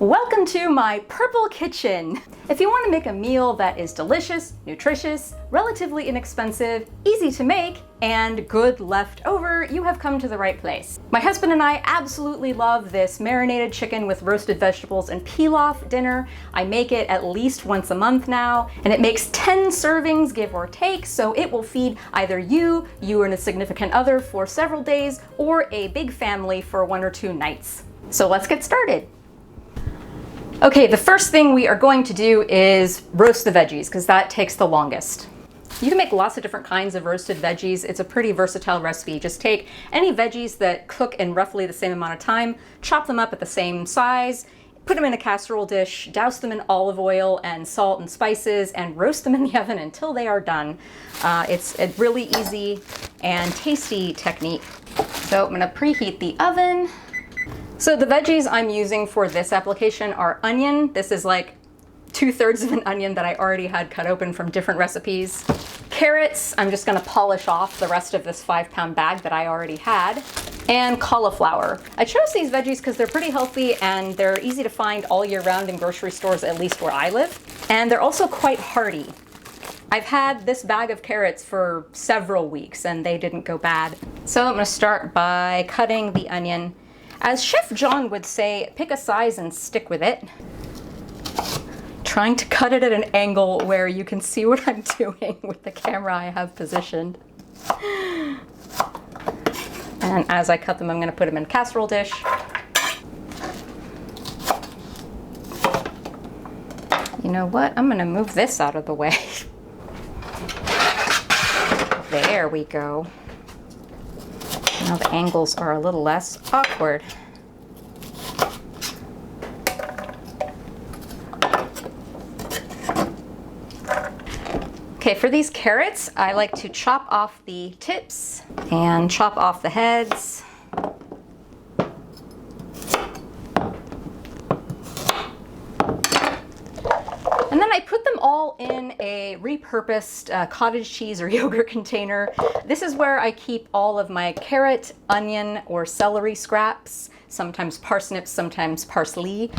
Welcome to my purple kitchen. If you want to make a meal that is delicious, nutritious, relatively inexpensive, easy to make, and good left over, you have come to the right place. My husband and I absolutely love this marinated chicken with roasted vegetables and pilaf dinner. I make it at least once a month now, and it makes 10 servings, give or take, so it will feed either you and a significant other for several days, or a big family for 1 or 2 nights. So let's get started. Okay, the first thing we are going to do is roast the veggies, because that takes the longest. You can make lots of different kinds of roasted veggies. It's a pretty versatile recipe. Just take any veggies that cook in roughly the same amount of time, chop them up at the same size, put them in a casserole dish, douse them in olive oil and salt and spices, and roast them in the oven until they are done. It's a really easy and tasty technique. So I'm gonna preheat the oven. So the veggies I'm using for this application are onion. This is like 2/3 of an onion that I already had cut open from different recipes. Carrots, I'm just gonna polish off the rest of this 5-pound bag that I already had. And cauliflower. I chose these veggies because they're pretty healthy and they're easy to find all year round in grocery stores, at least where I live. And they're also quite hearty. I've had this bag of carrots for several weeks and they didn't go bad. So I'm gonna start by cutting the onion. As Chef John would say, pick a size and stick with it. Trying to cut it at an angle where you can see what I'm doing with the camera I have positioned. And as I cut them, I'm going to put them in a casserole dish. You know what? I'm going to move this out of the way. There we go. Now the angles are a little less awkward. Okay, for these carrots, I like to chop off the tips and chop off the heads. And then I put them all in a repurposed cottage cheese or yogurt container. This is where I keep all of my carrot, onion, or celery scraps, sometimes parsnips, sometimes parsley.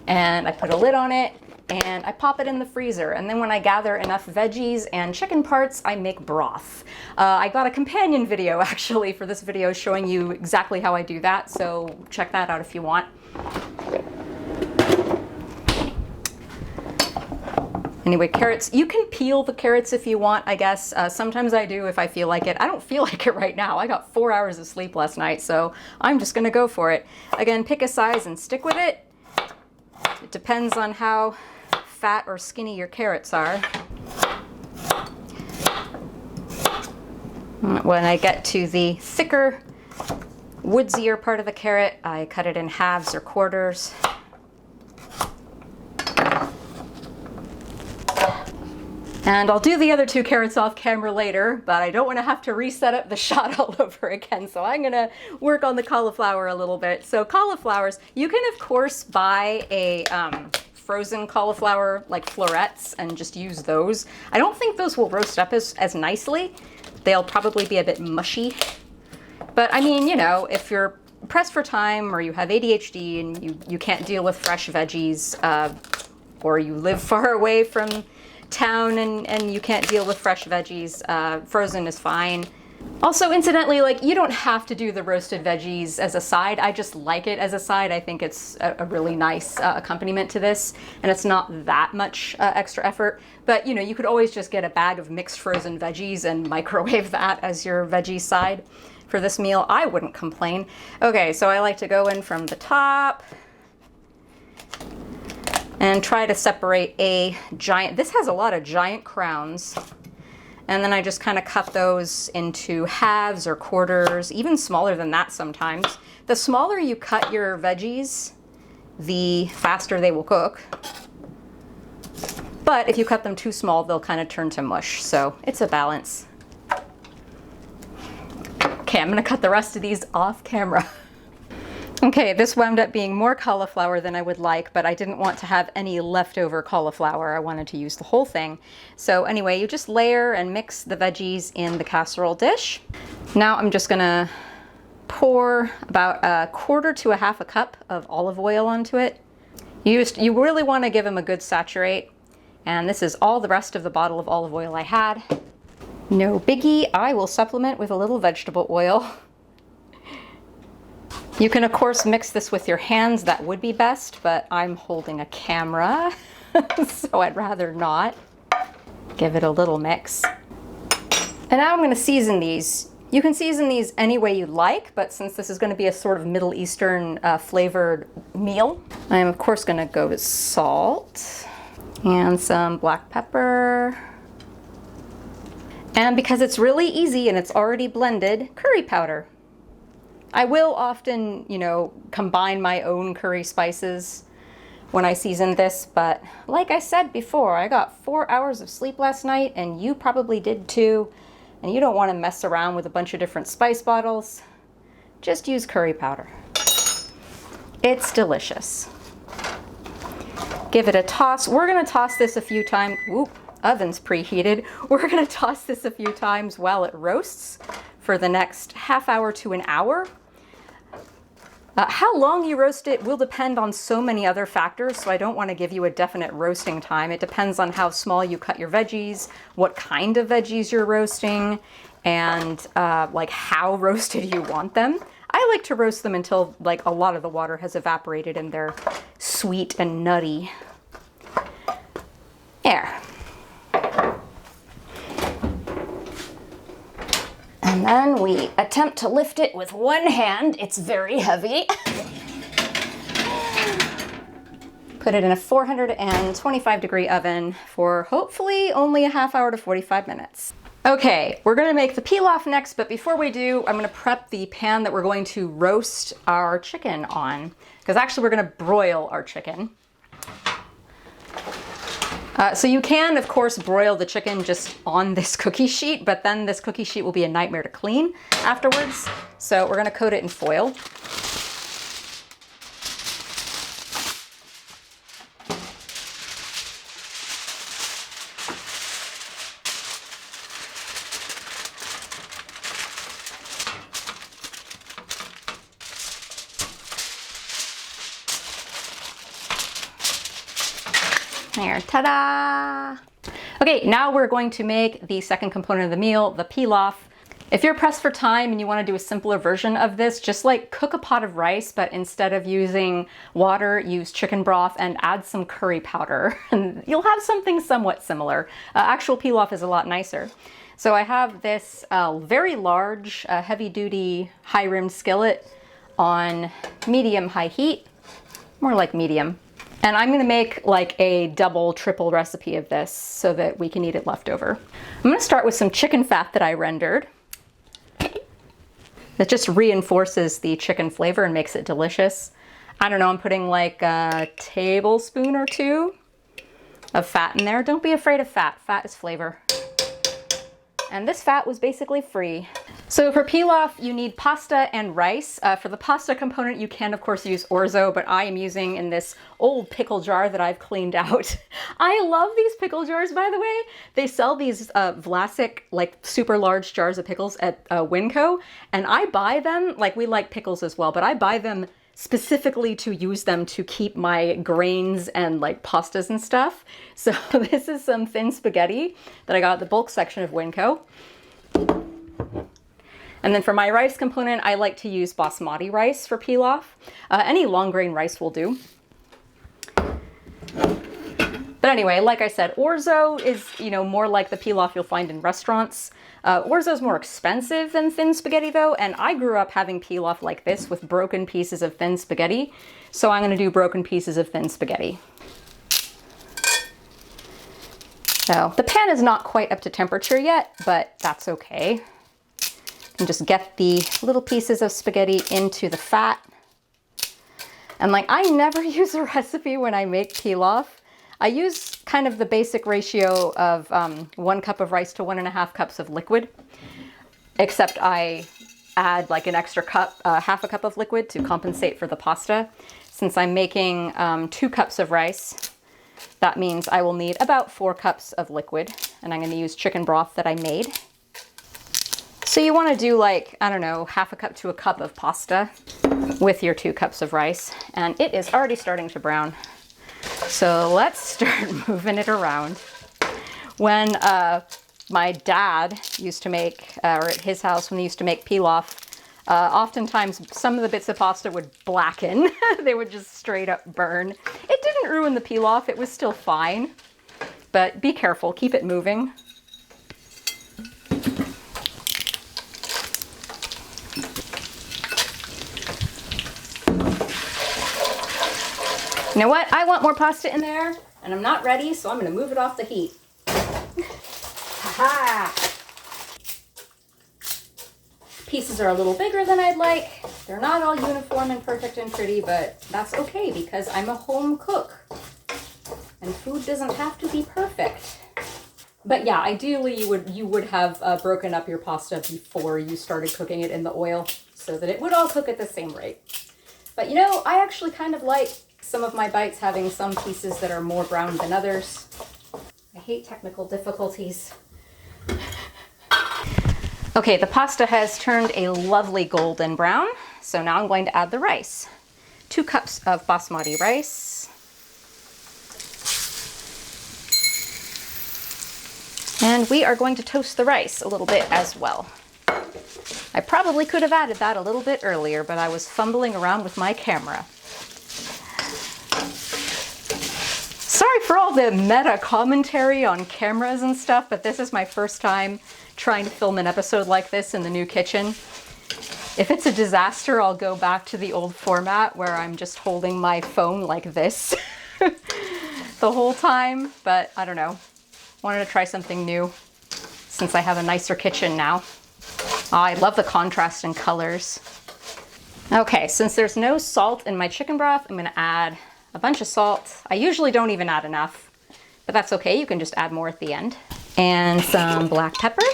And I put a lid on it and I pop it in the freezer. And then when I gather enough veggies and chicken parts, I make broth. I got a companion video actually for this video showing you exactly how I do that, so check that out if you want. Anyway, carrots, you can peel the carrots if you want, I guess. Sometimes I do if I feel like it. I don't feel like it right now. I got 4 hours of sleep last night, so I'm just gonna go for it. Again, pick a size and stick with it. It depends on how fat or skinny your carrots are. When I get to the thicker, woodsier part of the carrot, I cut it in halves or quarters. And I'll do the other 2 carrots off camera later, but I don't want to have to reset up the shot all over again, so I'm gonna work on the cauliflower a little bit. So cauliflowers, you can of course buy a frozen cauliflower, like florets, and just use those. I don't think those will roast up as nicely. They'll probably be a bit mushy. But I mean, you know, if you're pressed for time or you have ADHD and you can't deal with fresh veggies, or you live far away from town and you can't deal with fresh veggies, frozen is fine. Also, incidentally, like, you don't have to do the roasted veggies as a side. I just like it as a side. I think it's a really nice accompaniment to this, and it's not that much extra effort. But, you know, you could always just get a bag of mixed frozen veggies and microwave that as your veggie side for this meal. I wouldn't complain. Okay, so I like to go in from the top and try to separate a giant, this has a lot of giant crowns. And then I just kind of cut those into halves or quarters, even smaller than that sometimes. The smaller you cut your veggies, the faster they will cook. But if you cut them too small, they'll kind of turn to mush. So it's a balance. Okay, I'm gonna cut the rest of these off camera. Okay, this wound up being more cauliflower than I would like, but I didn't want to have any leftover cauliflower. I wanted to use the whole thing. So anyway, you just layer and mix the veggies in the casserole dish. Now I'm just gonna pour about 1/4 to 1/2 cup of olive oil onto it. You really want to give them a good saturate. And this is all the rest of the bottle of olive oil I had. No biggie, I will supplement with a little vegetable oil. You can of course mix this with your hands, that would be best, but I'm holding a camera, so I'd rather not. Give it a little mix. And now I'm gonna season these. You can season these any way you like, but since this is gonna be a sort of Middle Eastern flavored meal, I'm of course gonna go with salt and some black pepper. And because it's really easy and it's already blended, curry powder. I will often, you know, combine my own curry spices when I season this, but like I said before, I got 4 hours of sleep last night and you probably did too, and you don't want to mess around with a bunch of different spice bottles. Just use curry powder. It's delicious. Give it a toss. We're gonna toss this a few times. Whoop, oven's preheated. We're gonna toss this a few times while it roasts for the next half hour to an hour. How long you roast it will depend on so many other factors, so I don't want to give you a definite roasting time. It depends on how small you cut your veggies, what kind of veggies you're roasting, and like how roasted you want them. I like to roast them until like a lot of the water has evaporated and they're sweet and nutty. There. And then we attempt to lift it with one hand. It's very heavy. Put it in a 425 degree oven for hopefully only a half hour to 45 minutes. Okay, we're gonna make the pilaf next, but before we do, I'm gonna prep the pan that we're going to roast our chicken on, because actually we're gonna broil our chicken. So you can, of course, broil the chicken just on this cookie sheet, but then this cookie sheet will be a nightmare to clean afterwards. So we're gonna coat it in foil. There, ta-da! Okay, now we're going to make the second component of the meal, the pilaf. If you're pressed for time and you want to do a simpler version of this, just like cook a pot of rice, but instead of using water, use chicken broth and add some curry powder. And you'll have something somewhat similar. Actual pilaf is a lot nicer. So I have this very large, heavy-duty, high-rimmed skillet on medium-high heat, more like medium. And I'm gonna make like a double, triple recipe of this so that we can eat it leftover. I'm gonna start with some chicken fat that I rendered. That just reinforces the chicken flavor and makes it delicious. I don't know, I'm putting like a tablespoon or two of fat in there. Don't be afraid of fat. Fat is flavor. And this fat was basically free. So for pilaf, you need pasta and rice. For the pasta component, you can of course use orzo, but I am using in this old pickle jar that I've cleaned out. I love these pickle jars, by the way. They sell these Vlasic, like super large jars of pickles at Winco, and I buy them, like we like pickles as well, but I buy them specifically to use them to keep my grains and like pastas and stuff. So this is some thin spaghetti that I got at the bulk section of Winco. And then for my rice component, I like to use basmati rice for pilaf. Any long grain rice will do. But anyway, like I said, orzo is, you know, more like the pilaf you'll find in restaurants. Orzo is more expensive than thin spaghetti though, and I grew up having pilaf like this with broken pieces of thin spaghetti. So I'm gonna do broken pieces of thin spaghetti. So the pan is not quite up to temperature yet, but that's okay. And just get the little pieces of spaghetti into the fat. And like, I never use a recipe when I make pilaf. I use kind of the basic ratio of 1 cup of rice to 1.5 cups of liquid, except I add like an extra cup, half a cup of liquid to compensate for the pasta. Since I'm making 2 cups of rice, that means I will need about 4 cups of liquid, and I'm gonna use chicken broth that I made. So you want to do like, I don't know, half a cup to a cup of pasta with your 2 cups of rice. And it is already starting to brown. So let's start moving it around. When my dad used to make, or at his house when they used to make pilaf, oftentimes some of the bits of pasta would blacken. They would just straight up burn. It didn't ruin the pilaf, it was still fine. But be careful, keep it moving. You know what? I want more pasta in there, and I'm not ready, so I'm gonna move it off the heat. Ha-ha! Pieces are a little bigger than I'd like. They're not all uniform and perfect and pretty, but that's okay because I'm a home cook. And food doesn't have to be perfect. But yeah, ideally you would have broken up your pasta before you started cooking it in the oil so that it would all cook at the same rate. But you know, I actually kind of like some of my bites having some pieces that are more brown than others. I hate technical difficulties. Okay, the pasta has turned a lovely golden brown, so now I'm going to add the rice. 2 cups of basmati rice. And we are going to toast the rice a little bit as well. I probably could have added that a little bit earlier, but I was fumbling around with my camera. Sorry for all the meta commentary on cameras and stuff, but this is my first time trying to film an episode like this in the new kitchen. If it's a disaster, I'll go back to the old format where I'm just holding my phone like this the whole time, but I don't know. Wanted to try something new since I have a nicer kitchen now. Oh, I love the contrast in colors. Okay, since there's no salt in my chicken broth, I'm gonna add a bunch of salt. I usually don't even add enough, but that's okay. You can just add more at the end. And some black pepper.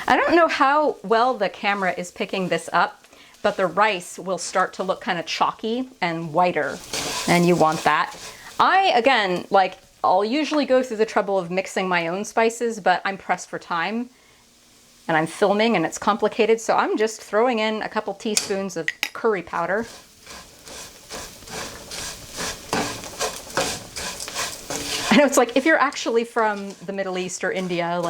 I don't know how well the camera is picking this up, but the rice will start to look kind of chalky and whiter, and you want that. Again, I'll usually go through the trouble of mixing my own spices, but I'm pressed for time and I'm filming and it's complicated, so I'm just throwing in a couple teaspoons of curry powder. I know it's like, if you're actually from the Middle East or India,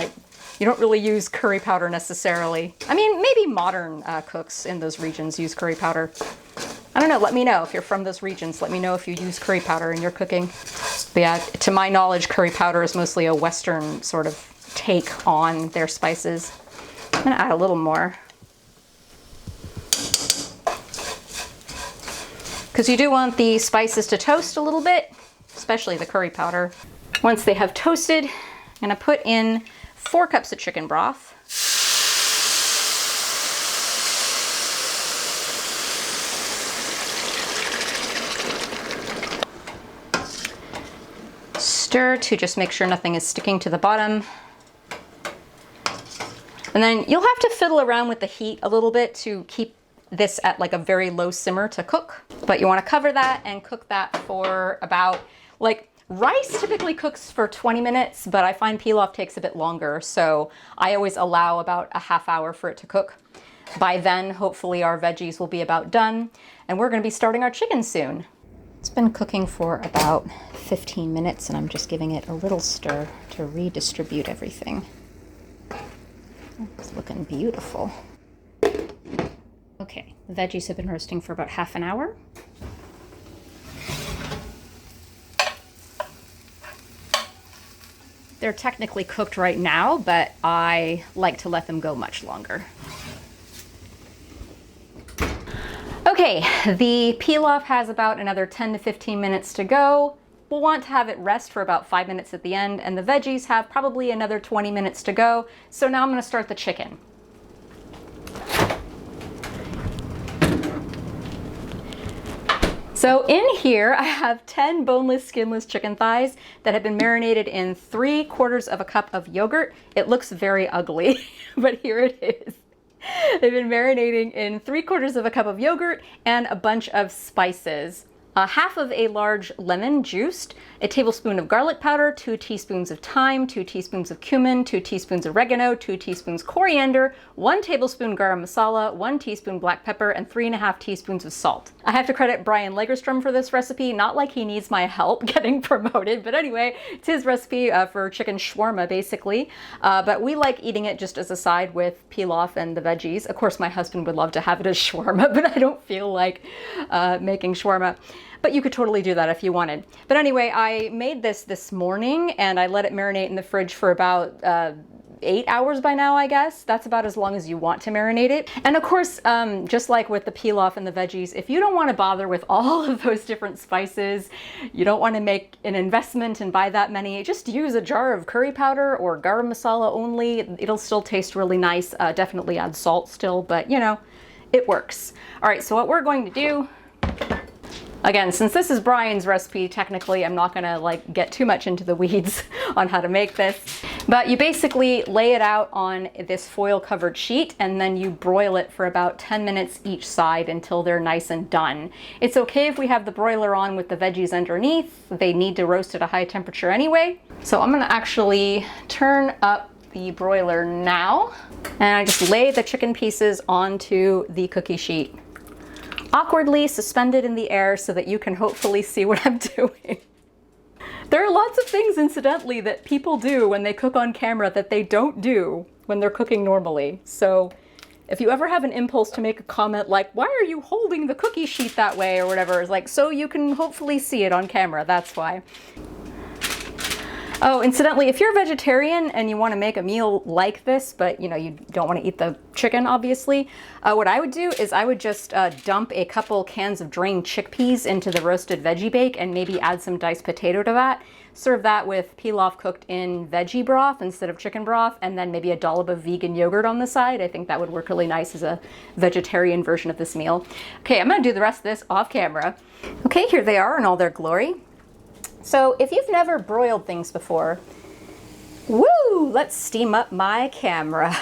you don't really use curry powder necessarily. I mean, maybe modern cooks in those regions use curry powder. I don't know, let me know if you're from those regions. Let me know if you use curry powder in your cooking. But yeah, to my knowledge, curry powder is mostly a Western sort of take on their spices. I'm gonna add a little more. Because you do want the spices to toast a little bit, especially the curry powder. Once they have toasted, I'm gonna put in 4 cups of chicken broth. Stir to just make sure nothing is sticking to the bottom. And then you'll have to fiddle around with the heat a little bit to keep this at a very low simmer to cook. But you want to cover that and cook that for about, rice typically cooks for 20 minutes, but I find pilaf takes a bit longer, so I always allow about a half hour for it to cook. By then, hopefully our veggies will be about done, and we're going to be starting our chicken soon. It's been cooking for about 15 minutes, and I'm just giving it a little stir to redistribute everything. It's looking beautiful. Okay, the veggies have been roasting for about half an hour. They're technically cooked right now, but I like to let them go much longer. Okay, the pilaf has about another 10 to 15 minutes to go. We'll want to have it rest for about 5 minutes at the end, and the veggies have probably another 20 minutes to go. So now I'm going to start the chicken. So in here, I have 10 boneless, skinless chicken thighs that have been marinated in 3/4 of a cup of yogurt. It looks very ugly, but here it is. They've been marinating in 3/4 of a cup of yogurt and a bunch of spices. half of a large lemon juiced, a tablespoon of garlic powder, 2 teaspoons of thyme, 2 teaspoons of cumin, 2 teaspoons oregano, 2 teaspoons coriander, 1 tablespoon garam masala, 1 teaspoon black pepper, and 3.5 teaspoons of salt. I have to credit Brian Lagerstrom for this recipe, not like he needs my help getting promoted, but anyway, it's his recipe for chicken shawarma basically, but we like eating it just as a side with pilaf and the veggies. Of course, my husband would love to have it as shawarma, but I don't feel like making shawarma. But you could totally do that if you wanted. But anyway, I made this morning and I let it marinate in the fridge for about 8 hours by now, I guess. That's about as long as you want to marinate it. And of course, just like with the pilaf and the veggies, if you don't want to bother with all of those different spices, you don't want to make an investment and buy that many, just use a jar of curry powder or garam masala only. It'll still taste really nice. Definitely add salt still, but you know, it works. All right, so what we're going to do, again, since this is Brian's recipe, technically I'm not gonna like get too much into the weeds on how to make this, but you basically lay it out on this foil covered sheet and then you broil it for about 10 minutes each side until they're nice and done. It's okay if we have the broiler on with the veggies underneath. They need to roast at a high temperature anyway. So I'm gonna actually turn up the broiler now and I just lay the chicken pieces onto the cookie sheet, awkwardly suspended in the air so that you can hopefully see what I'm doing. There are lots of things, incidentally, that people do when they cook on camera that they don't do when they're cooking normally. So if you ever have an impulse to make a comment like, why are you holding the cookie sheet that way or whatever, it's like, so you can hopefully see it on camera, that's why. Oh, incidentally, if you're a vegetarian and you want to make a meal like this, but you know, you don't want to eat the chicken, obviously, what I would do is I would just dump a couple cans of drained chickpeas into the roasted veggie bake and maybe add some diced potato to that. Serve that with pilaf cooked in veggie broth instead of chicken broth, and then maybe a dollop of vegan yogurt on the side. I think that would work really nice as a vegetarian version of this meal. Okay, I'm going to do the rest of this off camera. Okay, here they are in all their glory. So if you've never broiled things before, woo, let's steam up my camera.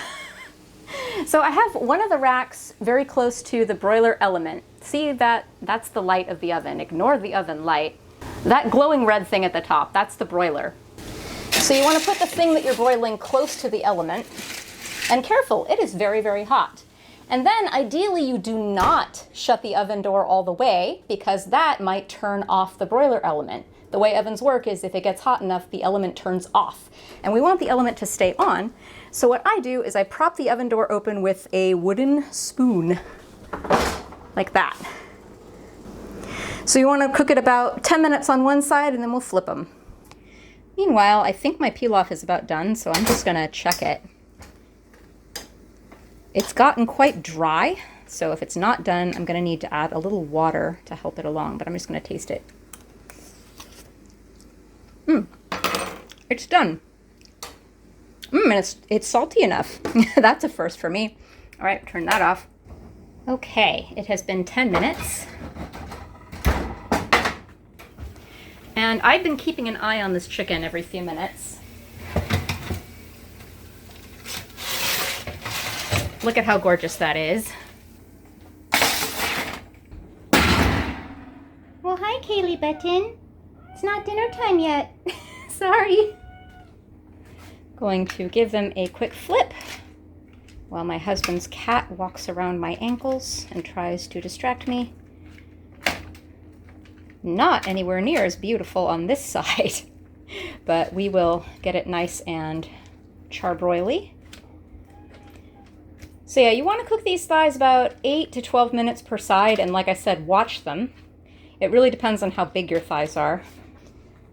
So I have one of the racks very close to the broiler element. See that's the light of the oven. Ignore the oven light. That glowing red thing at the top, that's the broiler. So you want to put the thing that you're broiling close to the element, and careful, it is very, very hot. And then ideally you do not shut the oven door all the way because that might turn off the broiler element. The way ovens work is if it gets hot enough, the element turns off. And we want the element to stay on. So what I do is I prop the oven door open with a wooden spoon, like that. So you want to cook it about 10 minutes on one side and then we'll flip them. Meanwhile, I think my pilaf is about done, so I'm just gonna check it. It's gotten quite dry, so if it's not done, I'm gonna need to add a little water to help it along, but I'm just gonna taste it. It's done. And it's salty enough. That's a first for me. All right, turn that off. Okay, it has been 10 minutes. And I've been keeping an eye on this chicken every few minutes. Look at how gorgeous that is. Well, hi, Kaylee Button. It's not dinner time yet. Sorry. Going to give them a quick flip while my husband's cat walks around my ankles and tries to distract me. Not anywhere near as beautiful on this side, but we will get it nice and charbroily. So yeah, you want to cook these thighs about 8 to 12 minutes per side, and like I said, watch them. It really depends on how big your thighs are.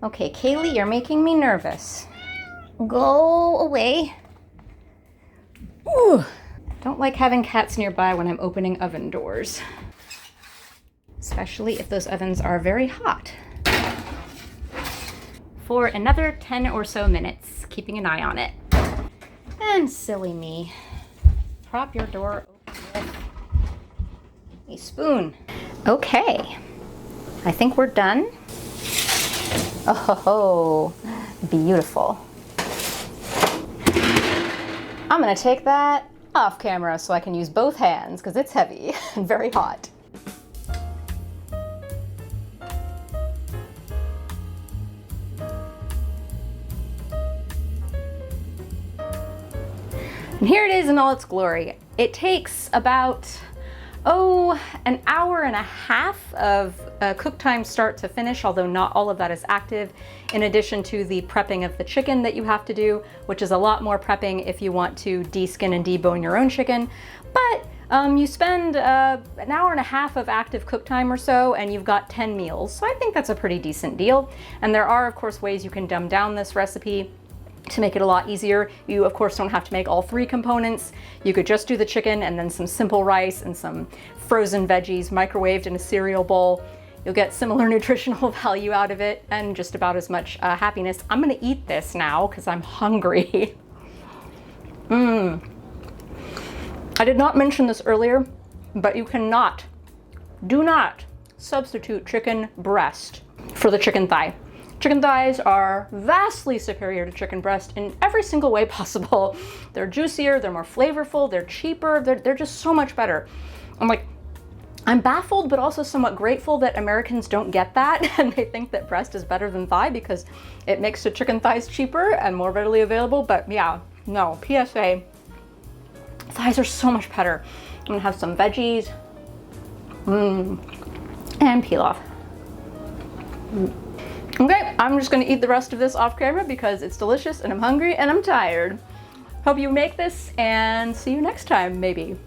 Okay, Kaylee, you're making me nervous. Go away. Ooh. Don't like having cats nearby when I'm opening oven doors, especially if those ovens are very hot. For another 10 or so minutes, keeping an eye on it. And silly me, prop your door open with a spoon. Okay, I think we're done. Oh, beautiful. I'm gonna take that off camera so I can use both hands because it's heavy and very hot. And here it is in all its glory. It takes about, an hour and a half of cook time start to finish, although not all of that is active, in addition to the prepping of the chicken that you have to do, which is a lot more prepping if you want to deskin and debone your own chicken. But you spend an hour and a half of active cook time or so, and you've got 10 meals. So I think that's a pretty decent deal. And there are, of course, ways you can dumb down this recipe to make it a lot easier. You, of course, don't have to make all 3 components. You could just do the chicken and then some simple rice and some frozen veggies microwaved in a cereal bowl. You'll get similar nutritional value out of it and just about as much happiness. I'm gonna eat this now because I'm hungry. I did not mention this earlier, but you do not substitute chicken breast for the chicken thigh. Chicken thighs are vastly superior to chicken breast in every single way possible. They're juicier, they're more flavorful, they're cheaper, they're just so much better. I'm baffled, but also somewhat grateful that Americans don't get that and they think that breast is better than thigh because it makes the chicken thighs cheaper and more readily available. But yeah, no, PSA, thighs are so much better. I'm gonna have some veggies, and pilaf. Okay, I'm just gonna eat the rest of this off camera because it's delicious and I'm hungry and I'm tired. Hope you make this and see you next time, maybe.